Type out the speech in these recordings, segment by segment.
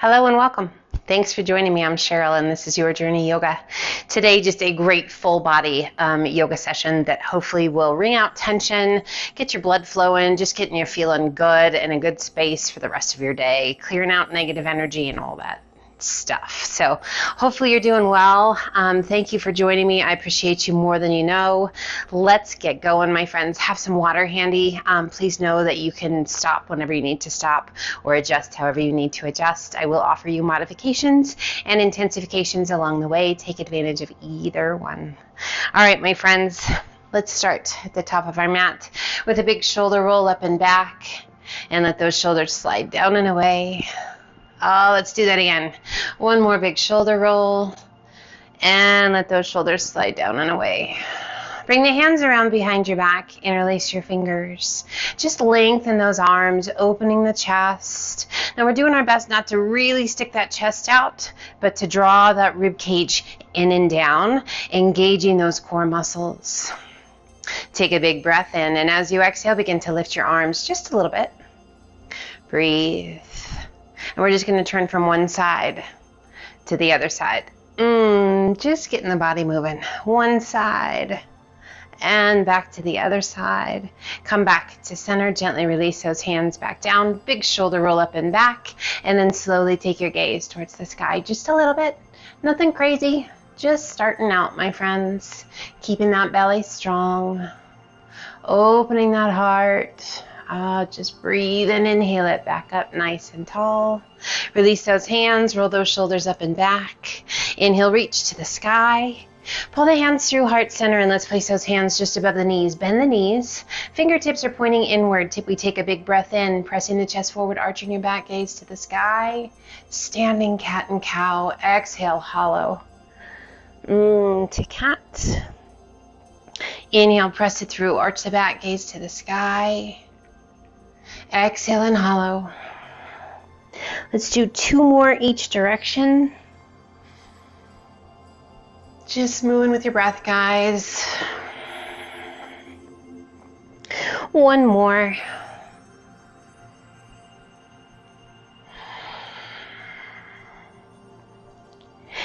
Hello and welcome. Thanks for joining me. I'm Cheryl and this is Your Journey Yoga. Today, just a great full body yoga session that hopefully will wring out tension, get your blood flowing, just getting you feeling good in a good space for the rest of your day, clearing out negative energy and all that stuff. So hopefully you're doing well. Thank you for joining me. I appreciate you more than you know. Let's get going, my friends. Have some water handy. Please know that you can stop whenever you need to stop or adjust however you need to adjust. I will offer you modifications and intensifications along the way. Take advantage of either one. All right, my friends, let's start at the top of our mat with a big shoulder roll up and back and let those shoulders slide down and away. Oh, let's do that again. One more big shoulder roll and let those shoulders slide down and away. Bring the hands around behind your back, interlace your fingers. Just lengthen those arms, opening the chest. Now we're doing our best not to really stick that chest out, but to draw that rib cage in and down, engaging those core muscles. Take a big breath in, and as you exhale, begin to lift your arms just a little bit. Breathe. And we're just going to turn from one side to the other side. Just getting the body moving. One side and back to the other side. Come back to center. Gently release those hands back down. Big shoulder roll up and back. And then slowly take your gaze towards the sky just a little bit. Nothing crazy. Just starting out, my friends. Keeping that belly strong. Opening that heart. Just breathe and inhale it back up nice and tall. Release those hands, roll those shoulders up and back. Inhale, reach to the sky. Pull the hands through heart center and let's place those hands just above the knees. Bend the knees. Fingertips are pointing inward. We take a big breath in, pressing the chest forward, arching your back, gaze to the sky. Standing cat and cow. Exhale, hollow. To cat. Inhale, press it through, arch the back, gaze to the sky. Exhale and hollow. Let's do 2 more each direction. Just moving with your breath, guys. 1 more.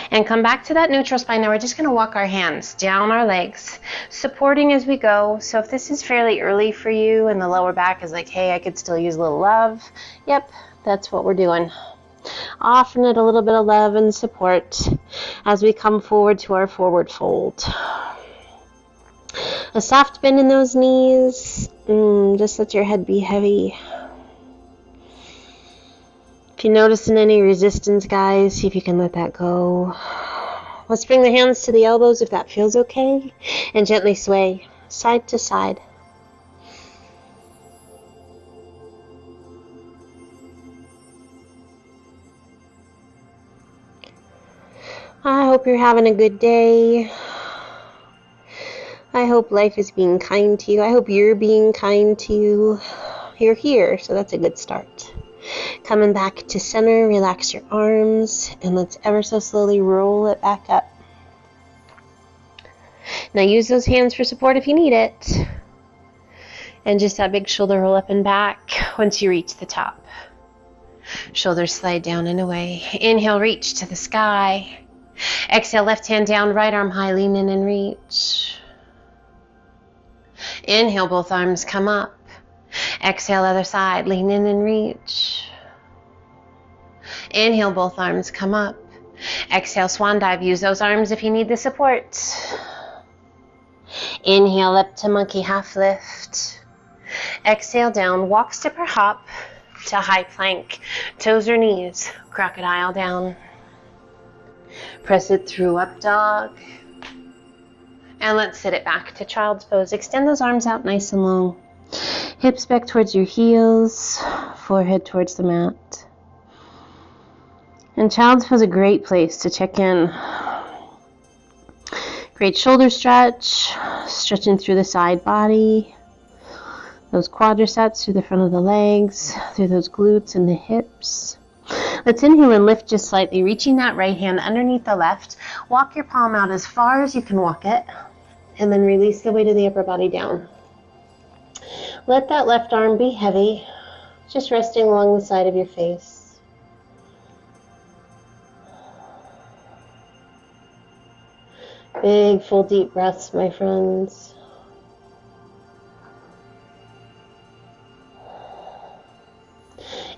And come back to that neutral spine. Now we're just going to walk our hands down our legs, supporting as we go. So if this is fairly early for you and the lower back is like, hey, I could still use a little love. Yep, that's what we're doing. Offering it a little bit of love and support as we come forward to our forward fold. A soft bend in those knees. Just let your head be heavy. If you're noticing any resistance, guys, see if you can let that go. Let's bring the hands to the elbows if that feels okay, and gently sway side to side. I hope you're having a good day. I hope life is being kind to you. I hope you're being kind to you. You're here, so that's a good start. Coming back to center, relax your arms, and let's ever so slowly roll it back up. Now use those hands for support if you need it. And just that big shoulder roll up and back once you reach the top. Shoulders slide down and away. Inhale, reach to the sky. Exhale, left hand down, right arm high, lean in and reach. Inhale, both arms come up. Exhale, other side, lean in and reach. Inhale, both arms come up. Exhale, swan dive. Use those arms if you need the support. Inhale, up to monkey half lift. Exhale, down, walk, step, or hop to high plank. Toes or knees, crocodile down. Press it through, up dog. And let's sit it back to child's pose. Extend those arms out nice and long. Hips back towards your heels, forehead towards the mat. And child's pose is a great place to check in. Great shoulder stretch, stretching through the side body, those quadriceps through the front of the legs, through those glutes and the hips. Let's inhale and lift just slightly, reaching that right hand underneath the left. Walk your palm out as far as you can walk it, and then release the weight of the upper body down. Let that left arm be heavy, just resting along the side of your face. Big, full, deep breaths, my friends.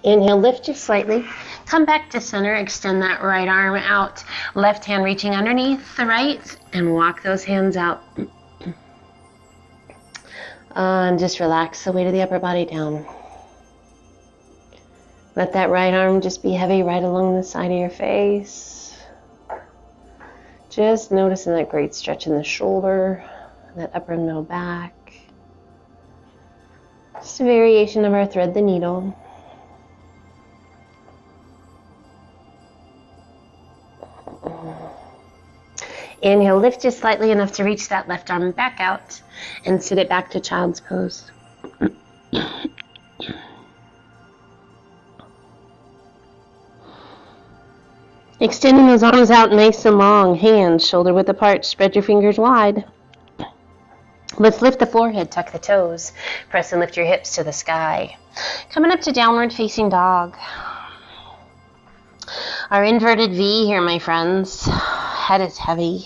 Inhale, lift just slightly. Come back to center. Extend that right arm out. Left hand reaching underneath the right. And walk those hands out. And just relax the weight of the upper body down. Let that right arm just be heavy right along the side of your face. Just noticing that great stretch in the shoulder, that upper and middle back. Just a variation of our thread the needle. Inhale, lift just slightly enough to reach that left arm back out and sit it back to child's pose. Extending those arms out nice and long, hands shoulder width apart, spread your fingers wide. Let's lift the forehead, tuck the toes, press and lift your hips to the sky. Coming up to downward facing dog. Our inverted V here, my friends. Head is heavy.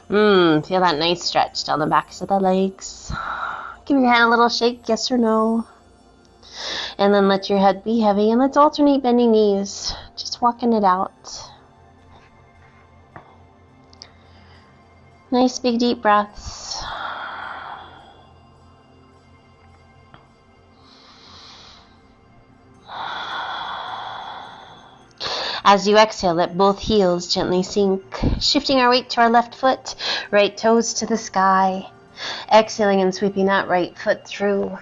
Feel that nice stretch down the backs of the legs. Give your head a little shake, yes or no. And then let your head be heavy, and let's alternate bending knees. Just walking it out. Nice big deep breaths. As you exhale, let both heels gently sink, shifting our weight to our left foot, right toes to the sky. Exhaling and sweeping that right foot through.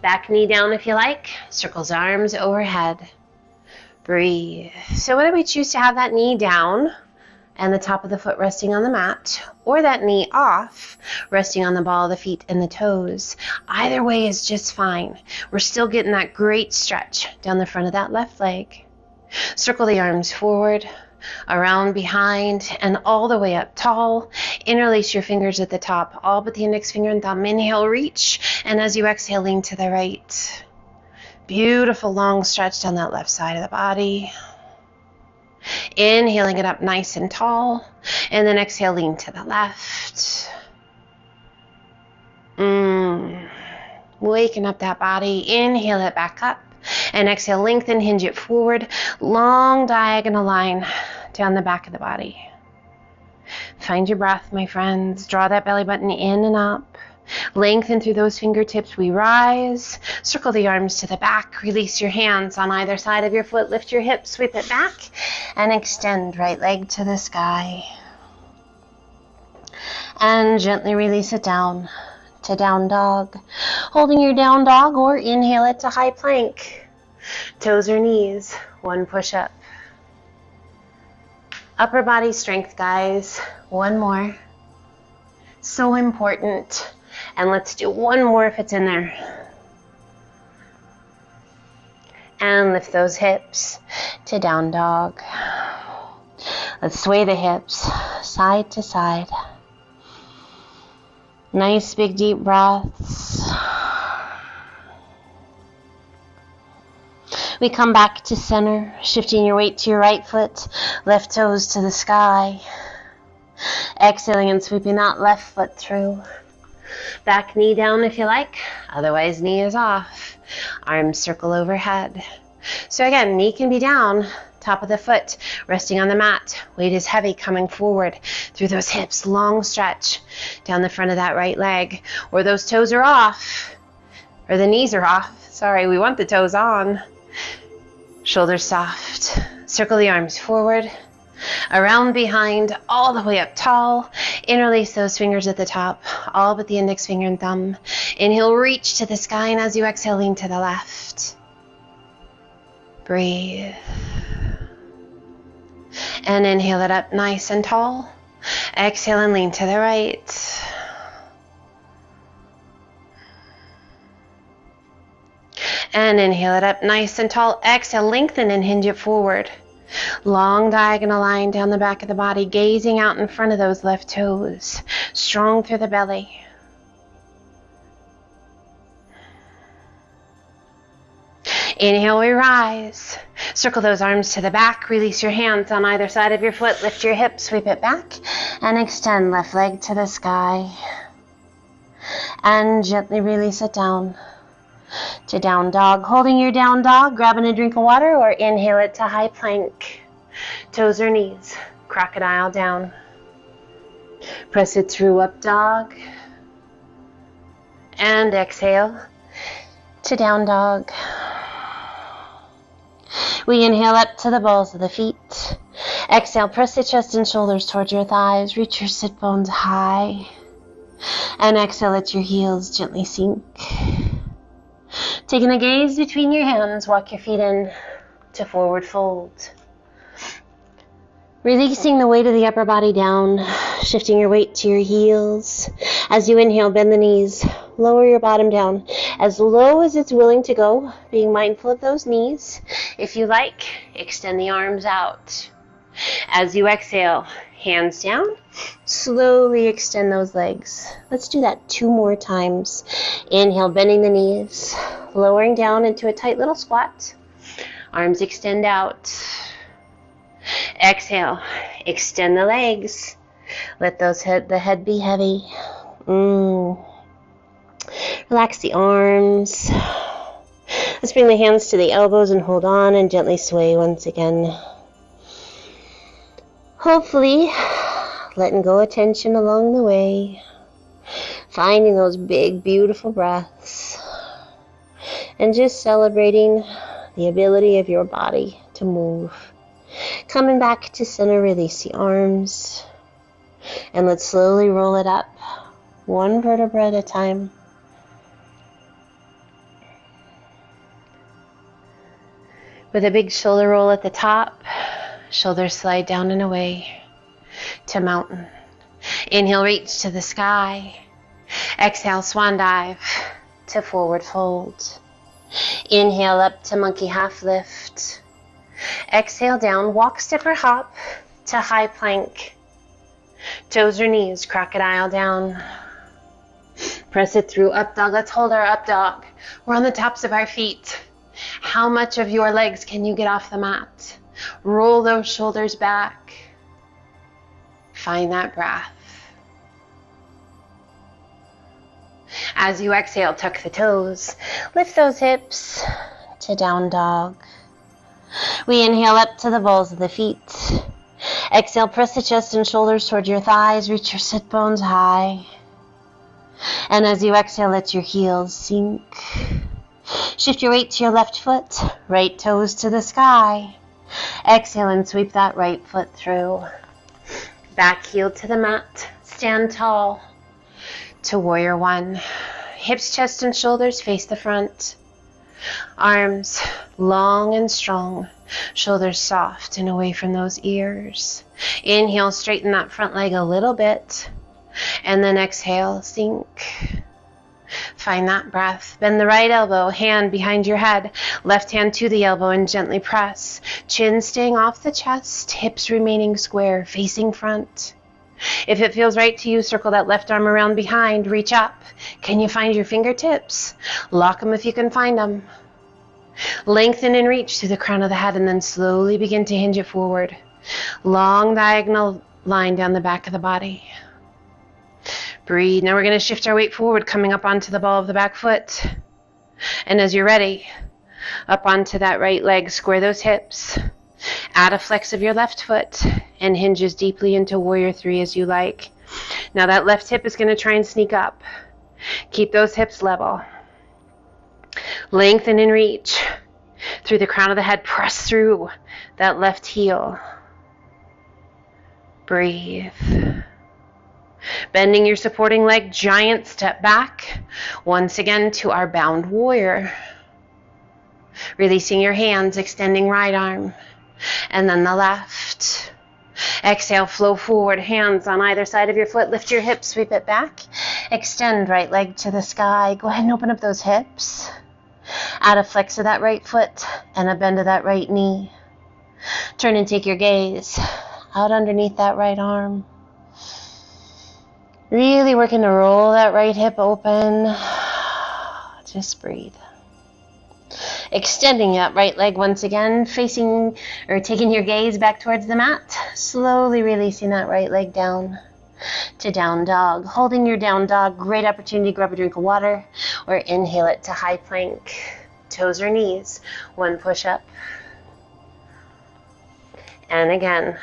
Back knee down if you like. Circles arms overhead. Breathe. So whether we choose to have that knee down and the top of the foot resting on the mat, or that knee off, resting on the ball of the feet and the toes, either way is just fine. We're still getting that great stretch down the front of that left leg. Circle the arms forward, around behind, and all the way up tall. Interlace your fingers at the top, all but the index finger and thumb. Inhale, reach, and as you exhale, lean to the right. Beautiful long stretch down that left side of the body. Inhaling it up nice and tall, and then exhale, lean to the left. Waking up that body. Inhale it back up. And exhale, lengthen, hinge it forward. Long diagonal line down the back of the body. Find your breath, my friends. Draw that belly button in and up. Lengthen through those fingertips. We rise. Circle the arms to the back. Release your hands on either side of your foot. Lift your hips, sweep it back, and extend right leg to the sky. And gently release it down to down dog. Holding your down dog, or inhale it to high plank. Toes or knees, one push up. Upper body strength, guys. One more. So important. And let's do one more if it's in there. And lift those hips to down dog. Let's sway the hips side to side. Nice big deep breaths. We come back to center, shifting your weight to your right foot, left toes to the sky. Exhaling and sweeping that left foot through. Back knee down if you like, otherwise knee is off. Arms circle overhead. So again, knee can be down, top of the foot resting on the mat. Weight is heavy coming forward through those hips, long stretch down the front of that right leg. Or those toes are off, or the knees are off. Sorry, we want the toes on. Shoulders soft. Circle the arms forward, around behind, all the way up tall. Interlace those fingers at the top, all but the index finger and thumb. Inhale, reach to the sky, and as you exhale, lean to the left. Breathe. And inhale it up nice and tall. Exhale and lean to the right. And inhale it up nice and tall. Exhale, lengthen and hinge it forward. Long diagonal line down the back of the body, gazing out in front of those left toes. Strong through the belly. Inhale, we rise. Circle those arms to the back. Release your hands on either side of your foot. Lift your hips, sweep it back, and extend left leg to the sky. And gently release it down to down dog. Holding your down dog, grabbing a drink of water, or inhale it to high plank. Toes or knees, crocodile down. Press it through up dog. And exhale to down dog. We inhale up to the balls of the feet. Exhale, press the chest and shoulders towards your thighs. Reach your sit bones high. And exhale, let your heels gently sink. Taking the gaze between your hands, walk your feet in to forward fold. Releasing the weight of the upper body down, shifting your weight to your heels. As you inhale, bend the knees, lower your bottom down as low as it's willing to go, being mindful of those knees. If you like, extend the arms out. As you exhale, hands down, slowly extend those legs. Let's do that 2 more times. Inhale, bending the knees, lowering down into a tight little squat. Arms extend out. Exhale, extend the legs. Let the head be heavy. Relax the arms. Let's bring the hands to the elbows and hold on and gently sway once again. Hopefully, letting go of tension along the way. Finding those big, beautiful breaths. And just celebrating the ability of your body to move. Coming back to center, release the arms. And let's slowly roll it up, 1 vertebra at a time. With a big shoulder roll at the top, shoulders slide down and away to mountain. Inhale, reach to the sky. Exhale, swan dive to forward fold. Inhale up to monkey half lift. Exhale down, walk, step, or hop to high plank. Toes or knees, crocodile down. Press it through up dog. Let's hold our up dog. We're on the tops of our feet. How much of your legs can you get off the mat? Roll those shoulders back. Find that breath. As you exhale, tuck the toes. Lift those hips to down dog. We inhale up to the balls of the feet. Exhale, press the chest and shoulders toward your thighs. Reach your sit bones high. And as you exhale, let your heels sink. Shift your weight to your left foot. Right toes to the sky. Exhale and sweep that right foot through. Back heel to the mat. Stand tall to warrior 1. Hips, chest, and shoulders face the front. Arms long and strong, shoulders soft and away from those ears. Inhale, straighten that front leg a little bit, and then exhale, sink. Find that breath. Bend the right elbow, hand behind your head, left hand to the elbow and gently press. Chin staying off the chest, hips remaining square, facing front. If it feels right to you, circle that left arm around behind, reach up. Can you find your fingertips? Lock them if you can find them. Lengthen and reach through the crown of the head and then slowly begin to hinge it forward. Long diagonal line down the back of the body. Breathe. Now we're going to shift our weight forward, coming up onto the ball of the back foot. And as you're ready, up onto that right leg, square those hips. Add a flex of your left foot and hinge as deeply into warrior 3 as you like. Now that left hip is going to try and sneak up. Keep those hips level. Lengthen and reach through the crown of the head. Press through that left heel. Breathe. Bending your supporting leg, giant step back. Once again to our bound warrior. Releasing your hands, extending right arm. And then the left. Exhale, flow forward, hands on either side of your foot. Lift your hips, sweep it back. Extend right leg to the sky. Go ahead and open up those hips. Add a flex of that right foot and a bend of that right knee. Turn and take your gaze out underneath that right arm. Really working to roll that right hip open. Just breathe. Extending that right leg once again, facing or taking your gaze back towards the mat. Slowly releasing that right leg down to down dog. Holding your down dog, great opportunity to grab a drink of water or inhale it to high plank. Toes or knees, one push up. And again.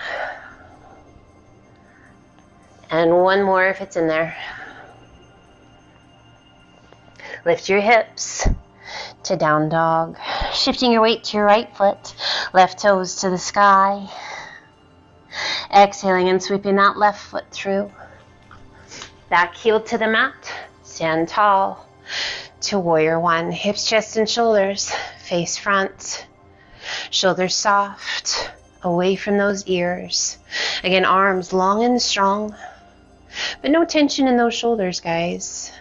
And one more if it's in there. Lift your hips to down dog. Shifting your weight to your right foot, left toes to the sky. Exhaling and sweeping that left foot through. Back heel to the mat, stand tall to warrior one. Hips, chest, and shoulders face front. Shoulders soft, away from those ears. Again, arms long and strong, but no tension in those shoulders, guys.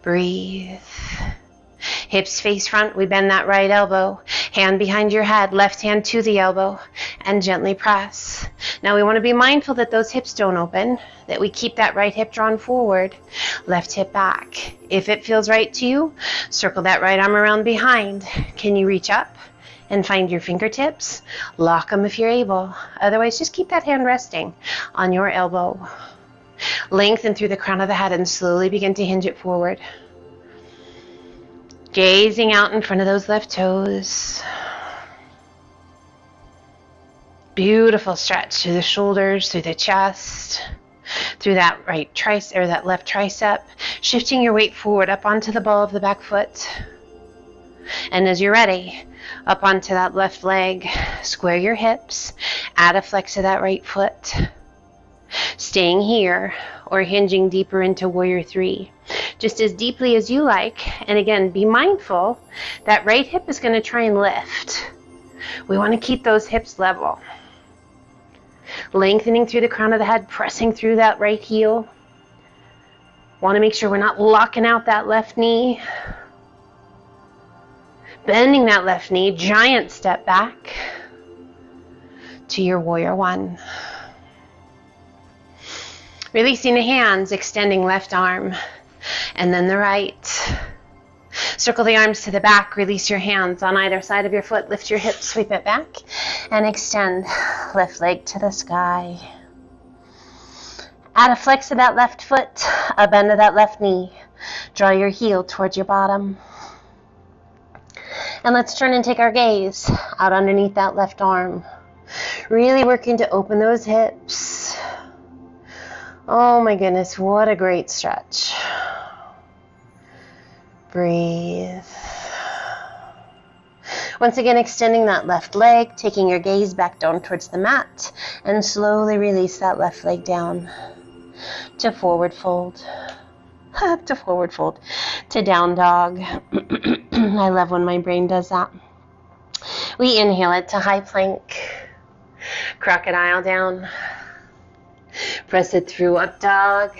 Breathe. Hips face front, we bend that right elbow. Hand behind your head, left hand to the elbow, and gently press. Now we want to be mindful that those hips don't open, that we keep that right hip drawn forward, left hip back. If it feels right to you, circle that right arm around behind. Can you reach up and find your fingertips? Lock them if you're able. Otherwise, just keep that hand resting on your elbow. Lengthen through the crown of the head and slowly begin to hinge it forward. Gazing out in front of those left toes. Beautiful stretch through the shoulders, through the chest, through that right tricep or that left tricep. Shifting your weight forward up onto the ball of the back foot. And as you're ready, up onto that left leg, square your hips, add a flex of that right foot. Staying here or hinging deeper into warrior three. Just as deeply as you like. And again, be mindful that right hip is going to try and lift. We want to keep those hips level. Lengthening through the crown of the head, pressing through that right heel. Want to make sure we're not locking out that left knee. Bending that left knee, giant step back to your warrior one. Releasing the hands, extending left arm, and then the right. Circle the arms to the back, release your hands on either side of your foot, lift your hips, sweep it back, and extend left leg to the sky. Add a flex of that left foot, a bend of that left knee. Draw your heel towards your bottom. And let's turn and take our gaze out underneath that left arm. Really working to open those hips. Oh my goodness, what a great stretch. Breathe. Once again, extending that left leg, taking your gaze back down towards the mat, and slowly release that left leg down to forward fold. To forward fold. To down dog. I love when my brain does that. We inhale it to high plank. Crocodile down. Press it through up dog.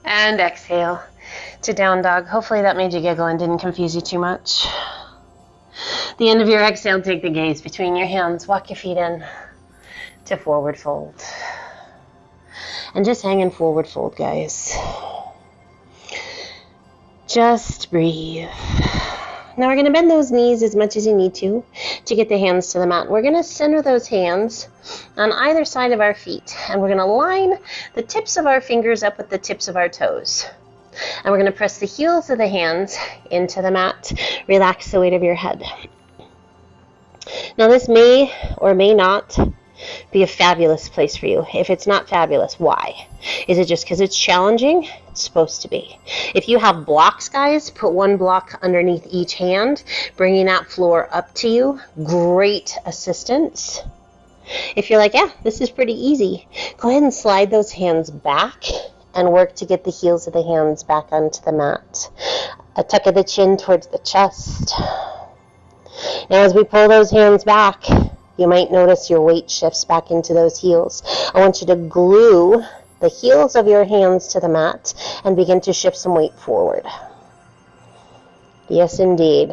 And exhale to down dog. Hopefully that made you giggle and didn't confuse you too much. The end of your exhale, take the gaze between your hands. Walk your feet in to forward fold. And just hang in forward fold, guys. Just breathe. Now we're going to bend those knees as much as you need to get the hands to the mat. We're going to center those hands on either side of our feet. And we're going to line the tips of our fingers up with the tips of our toes. And we're going to press the heels of the hands into the mat. Relax the weight of your head. Now this may or may not be a fabulous place for you. If it's not fabulous, why? Is it just because it's challenging? It's supposed to be. If you have blocks, guys, put one block underneath each hand, bringing that floor up to you. Great assistance. If you're like, yeah, this is pretty easy, go ahead and slide those hands back and work to get the heels of the hands back onto the mat. A tuck of the chin towards the chest. Now as we pull those hands back, you might notice your weight shifts back into those heels. I want you to glue the heels of your hands to the mat and begin to shift some weight forward. Yes, indeed.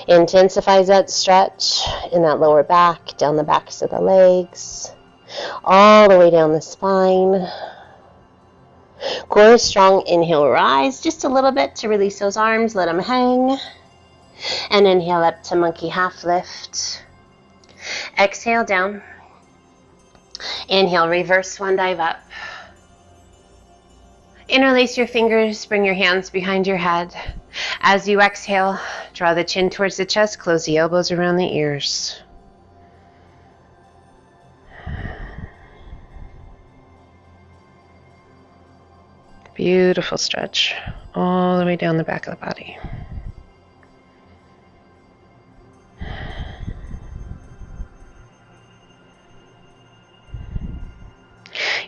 Intensifies that stretch in that lower back, down the backs of the legs, all the way down the spine. Core is strong. Inhale, rise just a little bit to release those arms. Let them hang. And inhale up to monkey half lift. Exhale down. Inhale, reverse swan dive up. Interlace your fingers, bring your hands behind your head. As you exhale, draw the chin towards the chest, close the elbows around the ears. Beautiful stretch all the way down the back of the body.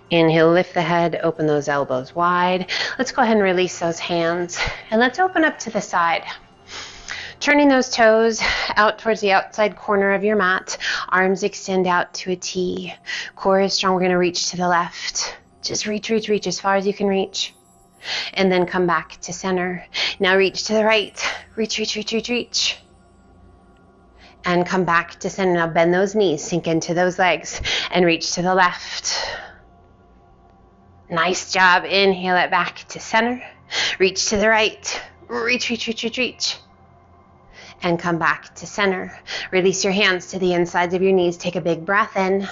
Inhale, lift the head, open those elbows wide. Let's go ahead and release those hands. And let's open up to the side. Turning those toes out towards the outside corner of your mat. Arms extend out to a T. Core is strong. We're going to reach to the left. Just reach, reach, reach as far as you can reach. And then come back to center. Now reach to the right. Reach, reach, reach, reach, reach. And come back to center. Now bend those knees, sink into those legs, and reach to the left. Nice job. Inhale it back to center. Reach to the right. Reach, reach, reach, reach, reach. And come back to center. Release your hands to the insides of your knees. Take a big breath in.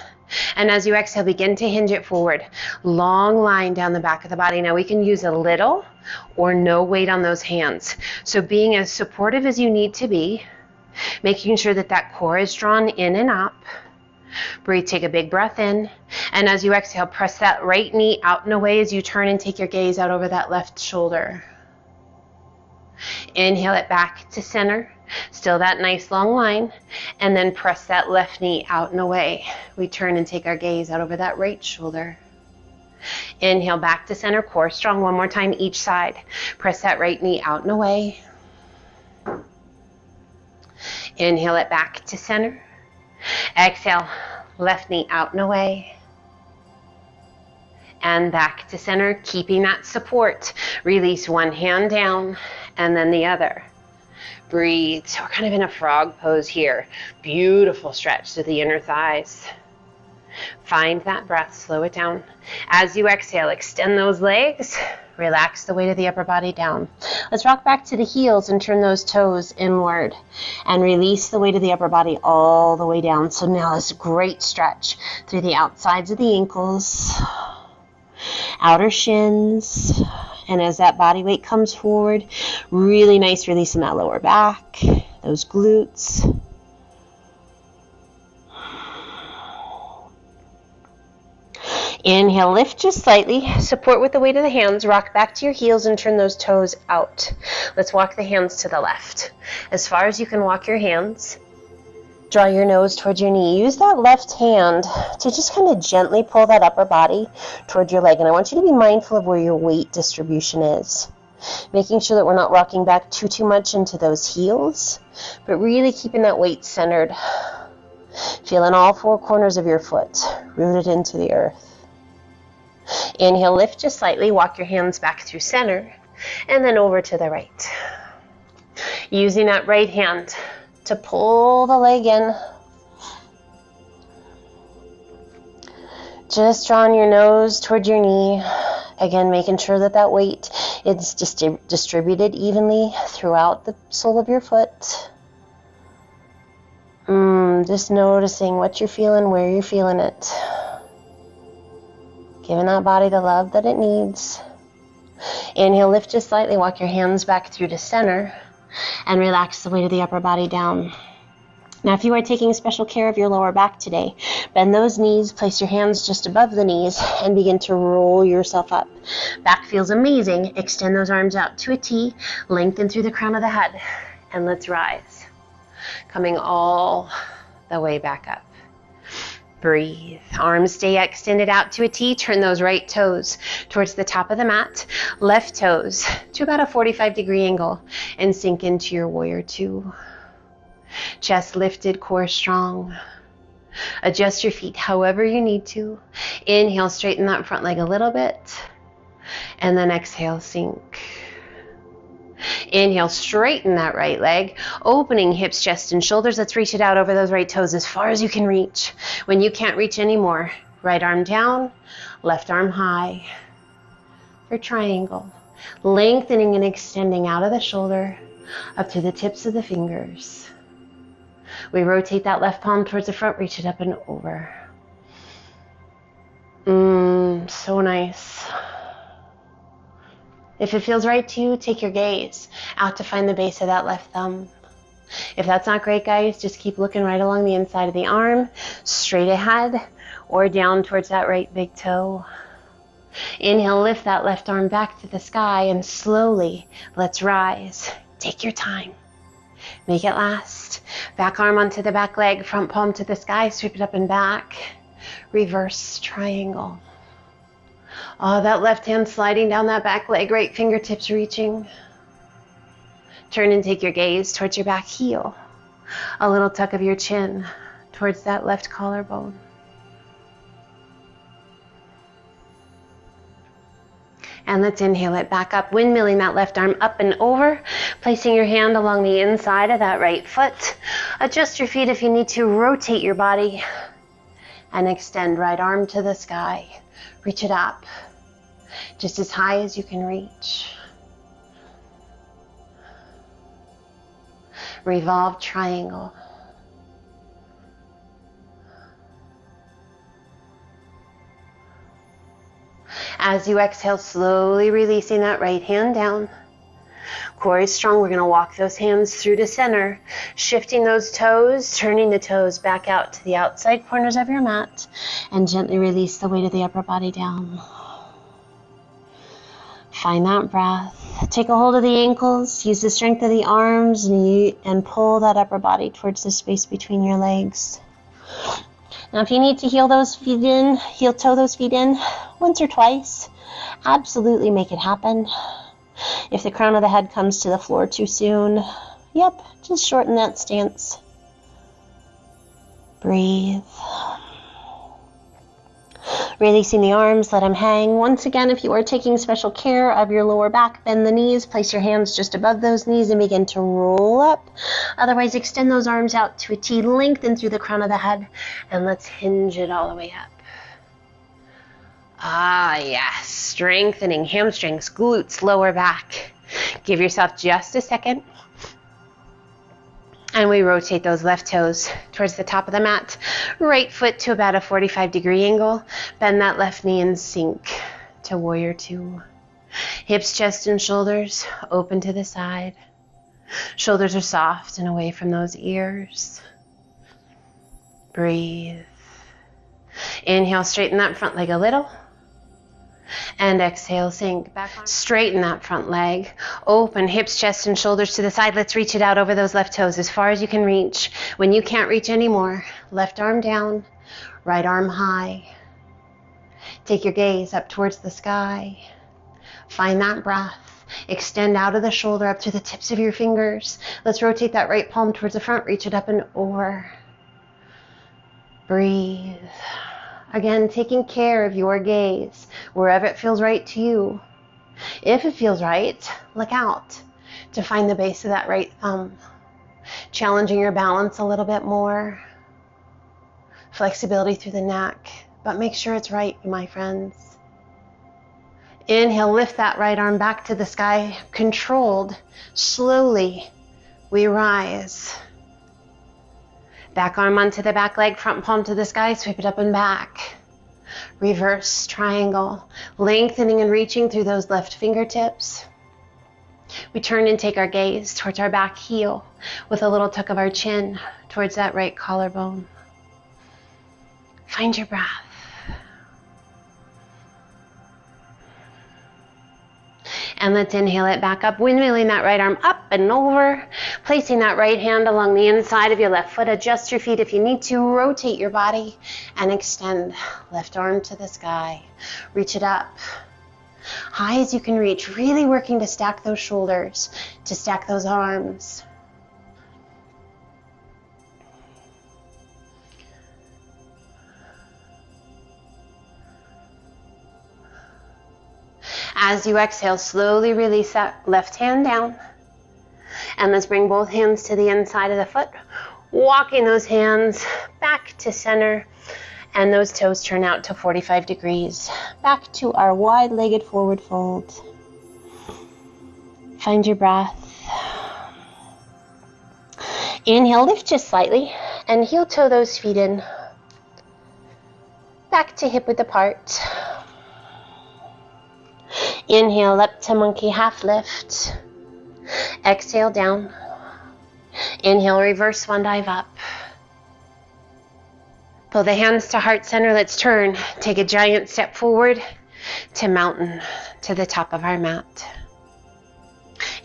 And as you exhale, begin to hinge it forward. Long line down the back of the body. Now we can use a little or no weight on those hands. So being as supportive as you need to be, making sure that that core is drawn in and up. Breathe, take a big breath in. And as you exhale, press that right knee out and away as you turn and take your gaze out over that left shoulder. Inhale it back to center. Still that nice long line. And then press that left knee out and away. We turn and take our gaze out over that right shoulder. Inhale back to center, core strong. One more time each side. Press that right knee out and away. Inhale it back to center. Exhale, left knee out and away. And back to center, keeping that support. Release one hand down and then the other. Breathe. So we're kind of in a frog pose here. Beautiful stretch to the inner thighs. Find that breath, slow it down. As you exhale, extend those legs. Relax the weight of the upper body down. Let's rock back to the heels and turn those toes inward. And release the weight of the upper body all the way down. So now this great stretch through the outsides of the ankles, outer shins. And as that body weight comes forward, really nice release in that lower back, those glutes. Inhale, lift just slightly. Support with the weight of the hands. Rock back to your heels and turn those toes out. Let's walk the hands to the left. As far as you can walk your hands. Draw your nose towards your knee. Use that left hand to just kind of gently pull that upper body towards your leg. And I want you to be mindful of where your weight distribution is. Making sure that we're not rocking back too much into those heels, but really keeping that weight centered. Feeling all four corners of your foot rooted into the earth. Inhale, lift just slightly. Walk your hands back through center and then over to the right. Using that right hand to pull the leg in. Just drawing your nose toward your knee. Again, making sure that that weight is distributed evenly throughout the sole of your foot. Just noticing what you're feeling, where you're feeling it. Giving that body the love that it needs. Inhale, lift just slightly. Walk your hands back through to center. And relax the weight of the upper body down. Now, if you are taking special care of your lower back today, bend those knees, place your hands just above the knees, and begin to roll yourself up. Back feels amazing. Extend those arms out to a T, lengthen through the crown of the head, and let's rise. Coming all the way back up. Breathe. Arms stay extended out to a T. Turn those right toes towards the top of the mat. Left toes to about a 45-degree angle and sink into your warrior two. Chest lifted, core strong. Adjust your feet however you need to. Inhale, straighten that front leg a little bit. And then exhale, sink. Inhale, straighten that right leg, opening hips, chest, and shoulders. Let's reach it out over those right toes as far as you can reach. When you can't reach anymore, right arm down, left arm high. for triangle. Lengthening and extending out of the shoulder up to the tips of the fingers. We rotate that left palm towards the front, reach it up and over. So nice. If it feels right to you, take your gaze out to find the base of that left thumb. If that's not great, guys, just keep looking right along the inside of the arm, straight ahead, or down towards that right big toe. Inhale, lift that left arm back to the sky, and slowly, let's rise. Take your time. Make it last. Back arm onto the back leg, front palm to the sky, sweep it up and back. Reverse triangle. Oh, that left hand sliding down that back leg, right fingertips reaching. Turn and take your gaze towards your back heel. A little tuck of your chin towards that left collarbone. And let's inhale it back up, windmilling that left arm up and over, placing your hand along the inside of that right foot. Adjust your feet if you need to, rotate your body, and extend right arm to the sky. Reach it up, just as high as you can reach. Revolve triangle. As you exhale, slowly releasing that right hand down. Core is strong. We're going to walk those hands through to center, shifting those toes, turning the toes back out to the outside corners of your mat, and gently release the weight of the upper body down. Find that breath. Take a hold of the ankles, use the strength of the arms, and pull that upper body towards the space between your legs. Now, if you need to heel toe those feet in once or twice, absolutely make it happen. If the crown of the head comes to the floor too soon, just shorten that stance. Breathe. Releasing the arms, let them hang. Once again, if you are taking special care of your lower back, bend the knees, place your hands just above those knees and begin to roll up. Otherwise, extend those arms out to a T, lengthen through the crown of the head, and let's hinge it all the way up. Ah, yes, strengthening hamstrings, glutes, lower back. Give yourself just a second. And we rotate those left toes towards the top of the mat. Right foot to about a 45-degree angle. Bend that left knee and sink to warrior two. Hips, chest, and shoulders open to the side. Shoulders are soft and away from those ears. Breathe. Inhale, straighten that front leg a little. And exhale, sink back on. Straighten that front leg. Open hips, chest, and shoulders to the side. Let's reach it out over those left toes as far as you can reach. When you can't reach anymore, left arm down, right arm high. Take your gaze up towards the sky. Find that breath. Extend out of the shoulder up to the tips of your fingers. Let's rotate that right palm towards the front. Reach it up and over. Breathe. Again, taking care of your gaze wherever it feels right to you. If it feels right, look out to find the base of that right thumb. Challenging your balance a little bit more. Flexibility through the neck, but make sure it's right, my friends. Inhale, lift that right arm back to the sky. Controlled, slowly, we rise. Back arm onto the back leg, front palm to the sky, sweep it up and back. Reverse triangle, lengthening and reaching through those left fingertips. We turn and take our gaze towards our back heel with a little tuck of our chin towards that right collarbone. Find your breath. And let's inhale it back up, windmilling that right arm up and over, placing that right hand along the inside of your left foot. Adjust your feet if you need to, rotate your body, and extend left arm to the sky. Reach it up, high as you can reach, really working to stack those shoulders, to stack those arms. As you exhale, slowly release that left hand down. And let's bring both hands to the inside of the foot, walking those hands back to center And those toes turn out to 45 degrees. Back to our wide-legged forward fold. Find your breath. Inhale, lift just slightly, and heel toe those feet in. Back to hip width apart. Inhale up to monkey half lift. Exhale down. Inhale, reverse swan dive up. Pull the hands to heart center. Let's turn. Take a giant step forward to mountain, to the top of our mat.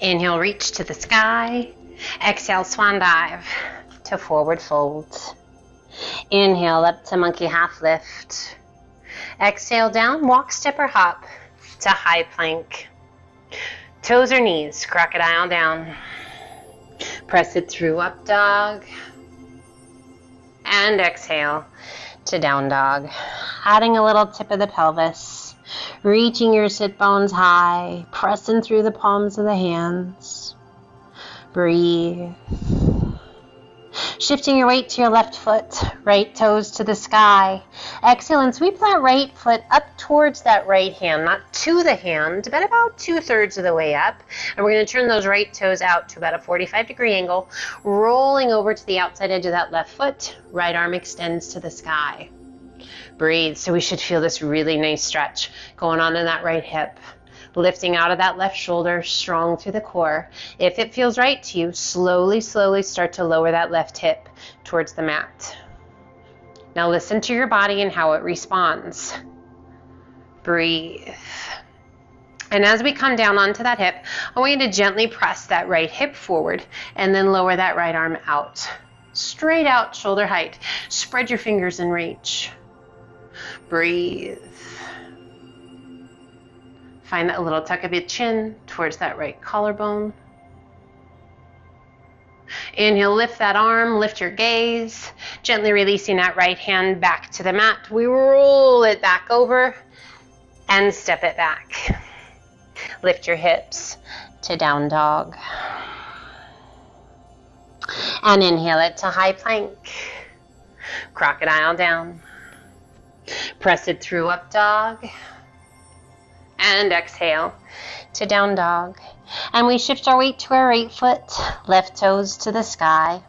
Inhale, reach to the sky. Exhale, swan dive to forward fold. Inhale, up to monkey half lift. Exhale down, walk, step, or hop to high plank. Toes or knees, crocodile down. Press it through, up dog. And exhale to down dog. Adding a little tip of the pelvis. Reaching your sit bones high. Pressing through the palms of the hands. Breathe. Shifting your weight to your left foot, right toes to the sky. Exhale and sweep that right foot up towards that right hand, not to the hand, but about 2/3 of the way up. And we're going to turn those right toes out to about a 45-degree angle, rolling over to the outside edge of that left foot. Right arm extends to the sky. Breathe. So we should feel this really nice stretch going on in that right hip. Lifting out of that left shoulder, strong through the core. If it feels right to you, slowly, slowly start to lower that left hip towards the mat. Now listen to your body and how it responds. Breathe. And as we come down onto that hip, I want you to gently press that right hip forward and then lower that right arm out. Straight out, shoulder height. Spread your fingers and reach. Breathe. Find that little tuck of your chin towards that right collarbone. Inhale, lift that arm, lift your gaze. Gently releasing that right hand back to the mat. We roll it back over and step it back. Lift your hips to down dog. And inhale it to high plank. Crocodile down. Press it through, up dog. And exhale to down dog. And we shift our weight to our right foot, left toes to the sky.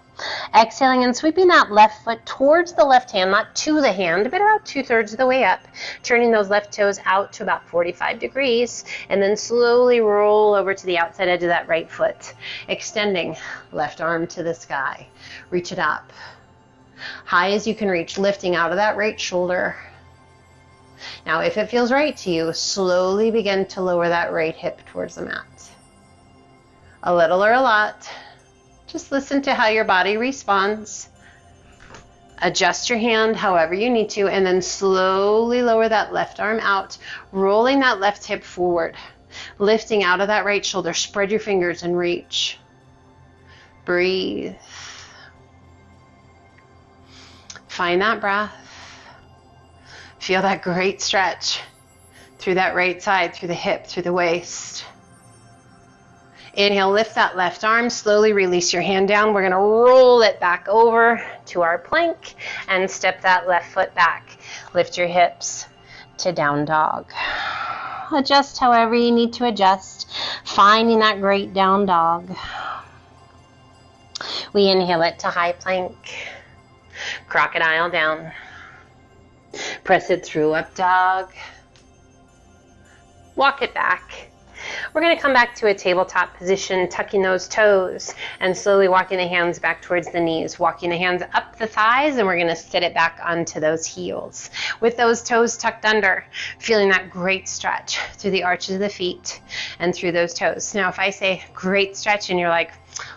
Exhaling and sweeping that left foot towards the left hand, not to the hand, but about 2/3 of the way up. Turning those left toes out to about 45 degrees. And then slowly roll over to the outside edge of that right foot. Extending left arm to the sky. Reach it up. High as you can reach, lifting out of that right shoulder. Now, if it feels right to you, slowly begin to lower that right hip towards the mat. A little or a lot. Just listen to how your body responds. Adjust your hand however you need to, and then slowly lower that left arm out, rolling that left hip forward, lifting out of that right shoulder. Spread your fingers and reach. Breathe. Find that breath. Feel that great stretch through that right side, through the hip, through the waist. Inhale, lift that left arm, slowly release your hand down. We're gonna roll it back over to our plank and step that left foot back. Lift your hips to down dog. Adjust however you need to adjust, finding that great down dog. We inhale it to high plank, crocodile down. Press it through, up dog. Walk it back. We're going to come back to a tabletop position, tucking those toes and slowly walking the hands back towards the knees, walking the hands up the thighs, and we're going to sit it back onto those heels. With those toes tucked under, feeling that great stretch through the arches of the feet and through those toes. Now, if I say great stretch and you're like,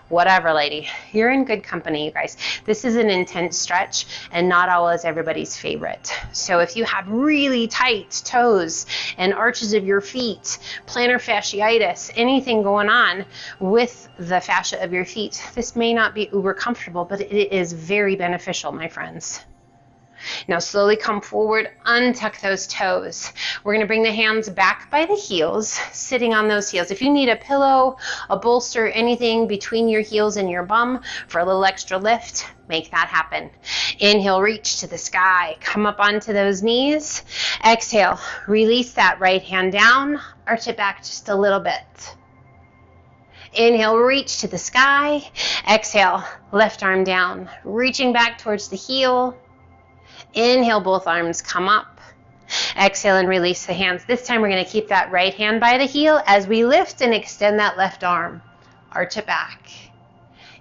whatever, lady, you're in good company, you guys. This is an intense stretch, and not always everybody's favorite. So if you have really tight toes and arches of your feet, plantar fasciitis, anything going on with the fascia of your feet, this may not be uber comfortable, but it is very beneficial, my friends. Now slowly come forward, untuck those toes. We're going to bring the hands back by the heels, sitting on those heels. If you need a pillow, a bolster, anything between your heels and your bum for a little extra lift, make that happen. Inhale, reach to the sky. Come up onto those knees. Exhale, release that right hand down. Arch it back just a little bit. Inhale, reach to the sky. Exhale, left arm down, reaching back towards the heel. Inhale, both arms come up. Exhale and release the hands. This time we're going to keep that right hand by the heel as we lift and extend that left arm. Arch it back.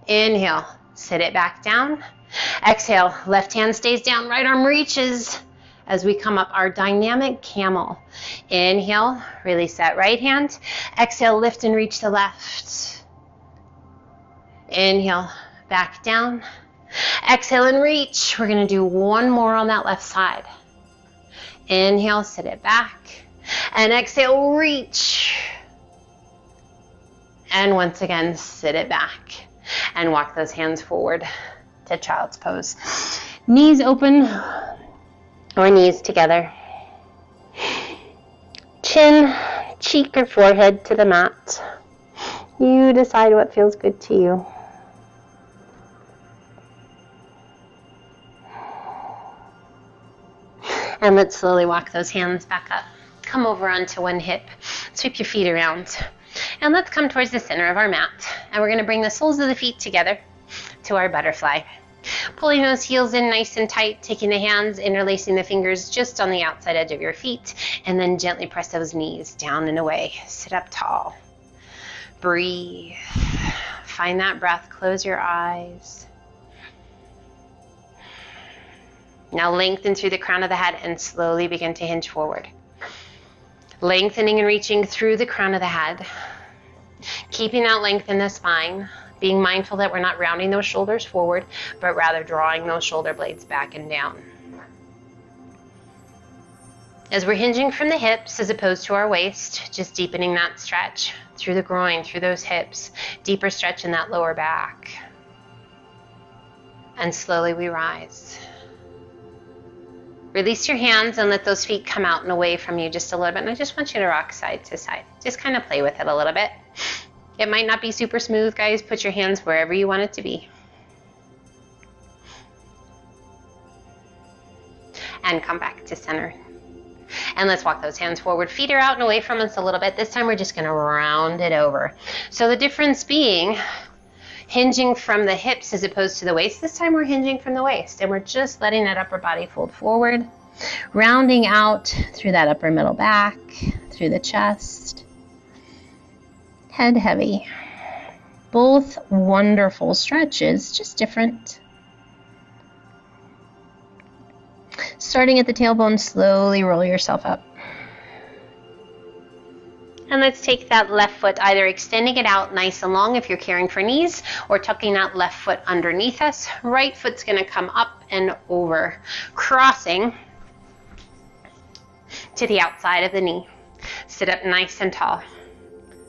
Inhale, sit it back down. Exhale, left hand stays down, right arm reaches as we come up our dynamic camel. Inhale, release that right hand. Exhale, lift and reach the left. Inhale, back down. Exhale and reach. We're going to do one more on that left side. Inhale, sit it back. And exhale, reach. And once again, sit it back. And walk those hands forward to child's pose. Knees open or knees together. Chin, cheek, or forehead to the mat. You decide what feels good to you. And let's slowly walk those hands back up. Come over onto one hip. Sweep your feet around. And let's come towards the center of our mat. And we're going to bring the soles of the feet together to our butterfly. Pulling those heels in nice and tight, taking the hands, interlacing the fingers just on the outside edge of your feet, and then gently press those knees down and away. Sit up tall. Breathe. Find that breath. Close your eyes. Now lengthen through the crown of the head and slowly begin to hinge forward. Lengthening and reaching through the crown of the head. Keeping that length in the spine. Being mindful that we're not rounding those shoulders forward, but rather drawing those shoulder blades back and down. As we're hinging from the hips as opposed to our waist, just deepening that stretch through the groin, through those hips, deeper stretch in that lower back. And slowly we rise. Release your hands and let those feet come out and away from you just a little bit. And I just want you to rock side to side. Just kind of play with it a little bit. It might not be super smooth, guys. Put your hands wherever you want it to be. And come back to center. And let's walk those hands forward. Feet are out and away from us a little bit. This time we're just going to round it over. So the difference being hinging from the hips as opposed to the waist. This time we're hinging from the waist. And we're just letting that upper body fold forward. Rounding out through that upper middle back, through the chest. Head heavy. Both wonderful stretches, just different. Starting at the tailbone, slowly roll yourself up. And let's take that left foot, either extending it out nice and long if you're caring for knees, or tucking that left foot underneath us. Right foot's going to come up and over, crossing to the outside of the knee. Sit up nice and tall.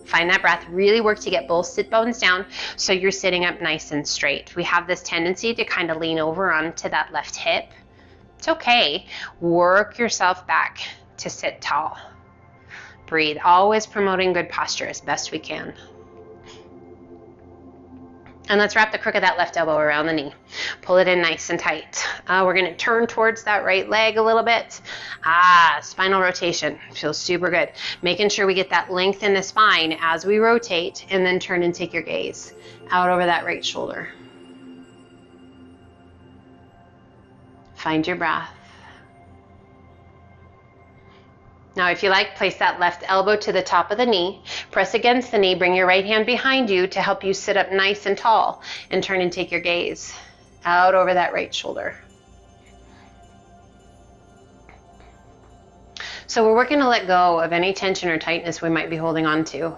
Find that breath. Really work to get both sit bones down so you're sitting up nice and straight. We have this tendency to kind of lean over onto that left hip. It's okay. Work yourself back to sit tall. Breathe. Always promoting good posture as best we can. And let's wrap the crook of that left elbow around the knee. Pull it in nice and tight. We're going to turn towards that right leg a little bit. Spinal rotation. Feels super good. Making sure we get that length in the spine as we rotate, and then turn and take your gaze out over that right shoulder. Find your breath. Now, if you like, place that left elbow to the top of the knee, press against the knee, bring your right hand behind you to help you sit up nice and tall, and turn and take your gaze out over that right shoulder. So we're working to let go of any tension or tightness we might be holding on to.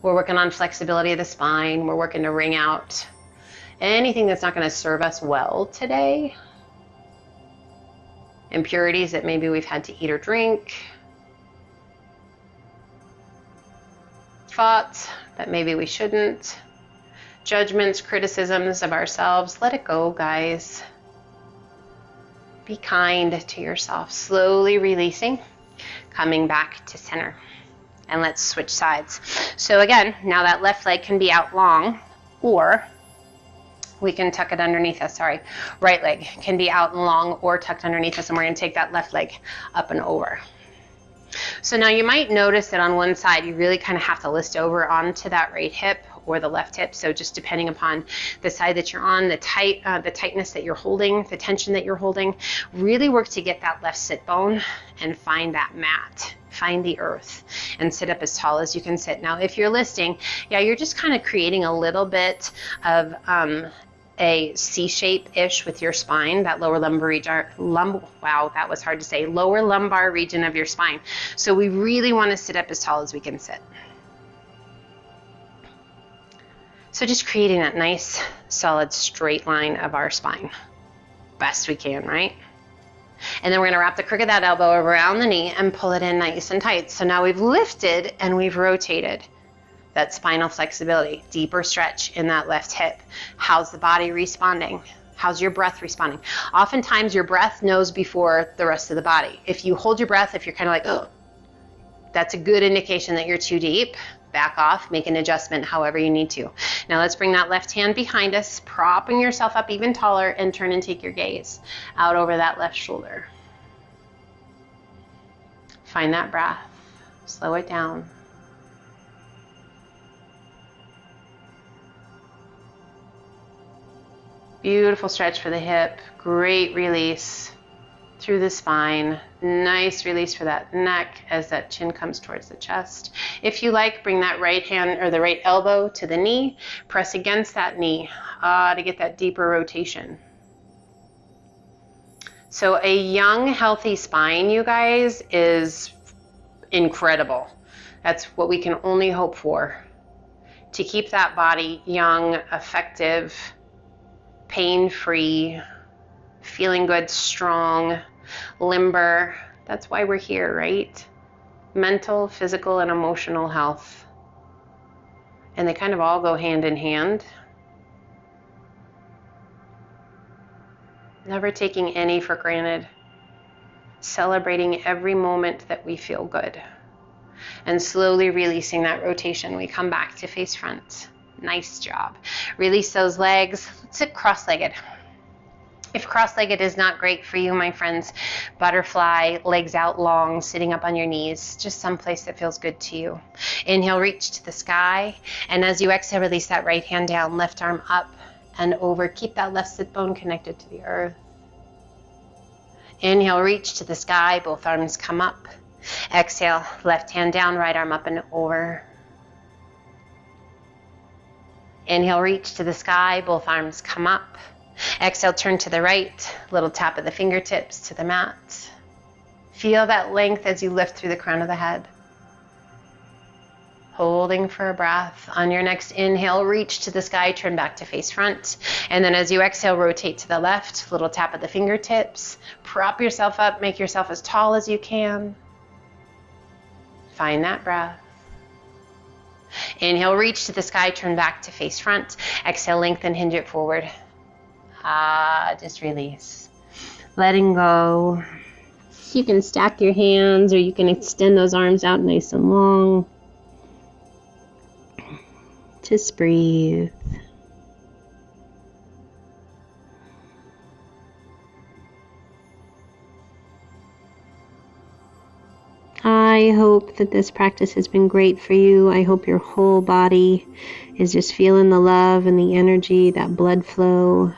We're working on flexibility of the spine. We're working to wring out anything that's not going to serve us well today. Impurities that maybe we've had to eat or drink. Thoughts that maybe we shouldn't. Judgments, criticisms of ourselves. Let it go, guys. Be kind to yourself. Slowly releasing, coming back to center. And let's switch sides. So again, now that left leg can be out long, or we can tuck it underneath us. Sorry, right leg can be out and long or tucked underneath us, and we're going to take that left leg up and over. So now you might notice that on one side you really kind of have to lift over onto that right hip or the left hip. So just depending upon the side that you're on, the tightness that you're holding, the tension that you're holding, really work to get that left sit bone and find that mat. Find the earth and sit up as tall as you can sit. Now, if you're listing, you're just kind of creating a little bit of a C shape-ish with your spine, that lower lumbar region, wow, that was hard to say, lower lumbar region of your spine. So we really want to sit up as tall as we can sit. So just creating that nice, solid, straight line of our spine. Best we can, right? And then we're going to wrap the crook of that elbow around the knee and pull it in nice and tight. So now we've lifted and we've rotated. That spinal flexibility, deeper stretch in that left hip. How's the body responding? How's your breath responding? Oftentimes your breath knows before the rest of the body. If you hold your breath, if you're kind of like, oh, that's a good indication that you're too deep. Back off, make an adjustment however you need to. Now let's bring that left hand behind us, propping yourself up even taller, and turn and take your gaze out over that left shoulder. Find that breath. Slow it down. Beautiful stretch for the hip. Great release through the spine. Nice release for that neck as that chin comes towards the chest. If you like, bring that right hand or the right elbow to the knee. Press against that knee to get that deeper rotation. So a young, healthy spine, you guys, is incredible. That's what we can only hope for. To keep that body young, effective, pain-free, feeling good, strong, limber. That's why we're here, right? Mental, physical, and emotional health. And they kind of all go hand in hand. Never taking any for granted. Celebrating every moment that we feel good. And slowly releasing that rotation. We come back to face front. Nice job. Release those legs. Let's sit cross-legged. If cross-legged is not great for you, my friends, butterfly, legs out long, sitting up on your knees, just someplace that feels good to you. Inhale, reach to the sky. And as you exhale, release that right hand down, left arm up and over. Keep that left sit bone connected to the earth. Inhale, reach to the sky, both arms come up. Exhale, left hand down, right arm up and over. Inhale, reach to the sky, both arms come up. Exhale, turn to the right, little tap of the fingertips to the mat. Feel that length as you lift through the crown of the head. Holding for a breath. On your next inhale, reach to the sky, turn back to face front. And then as you exhale, rotate to the left, little tap of the fingertips. Prop yourself up, make yourself as tall as you can. Find that breath. Inhale, reach to the sky, turn back to face front. Exhale, lengthen, hinge it forward. Just release. Letting go. You can stack your hands or you can extend those arms out nice and long. Just breathe. I hope that this practice has been great for you. I hope your whole body is just feeling the love and the energy, that blood flow.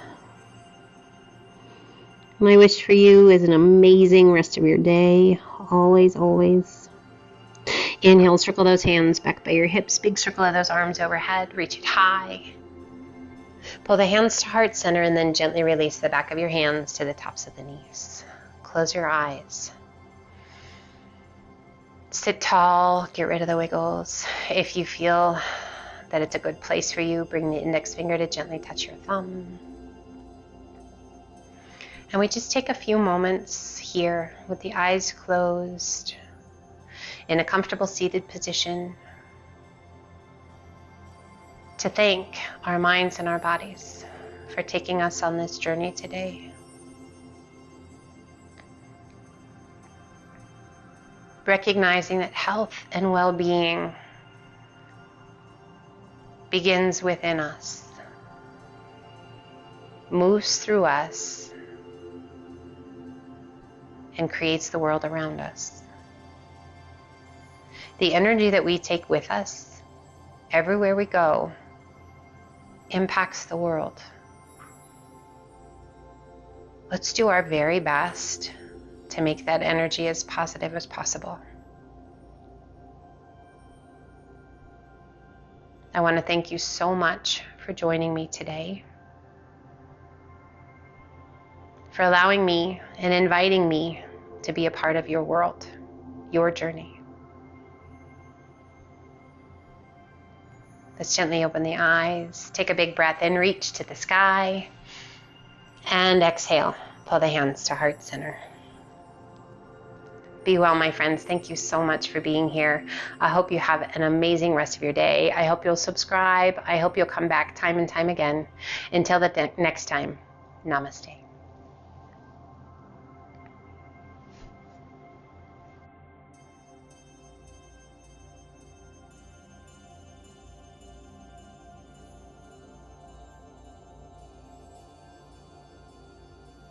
My wish for you is an amazing rest of your day. Always, always. Inhale, circle those hands back by your hips. Big circle of those arms overhead. Reach it high. Pull the hands to heart center and then gently release the back of your hands to the tops of the knees. Close your eyes. Sit tall. Get rid of the wiggles. If you feel that it's a good place for you, bring the index finger to gently touch your thumb. And we just take a few moments here with the eyes closed in a comfortable seated position to thank our minds and our bodies for taking us on this journey today. recognizing that health and well-being begins within us, moves through us, and creates the world around us. The energy that we take with us everywhere we go impacts the world. Let's do our very best to make that energy as positive as possible. I want to thank you so much for joining me today, for allowing me and inviting me to be a part of your world, your journey. Let's gently open the eyes, take a big breath in, reach to the sky, and exhale, pull the hands to heart center. Be well, my friends. Thank you so much for being here. I hope you have an amazing rest of your day. I hope you'll subscribe. I hope you'll come back time and time again. Until the next time, namaste.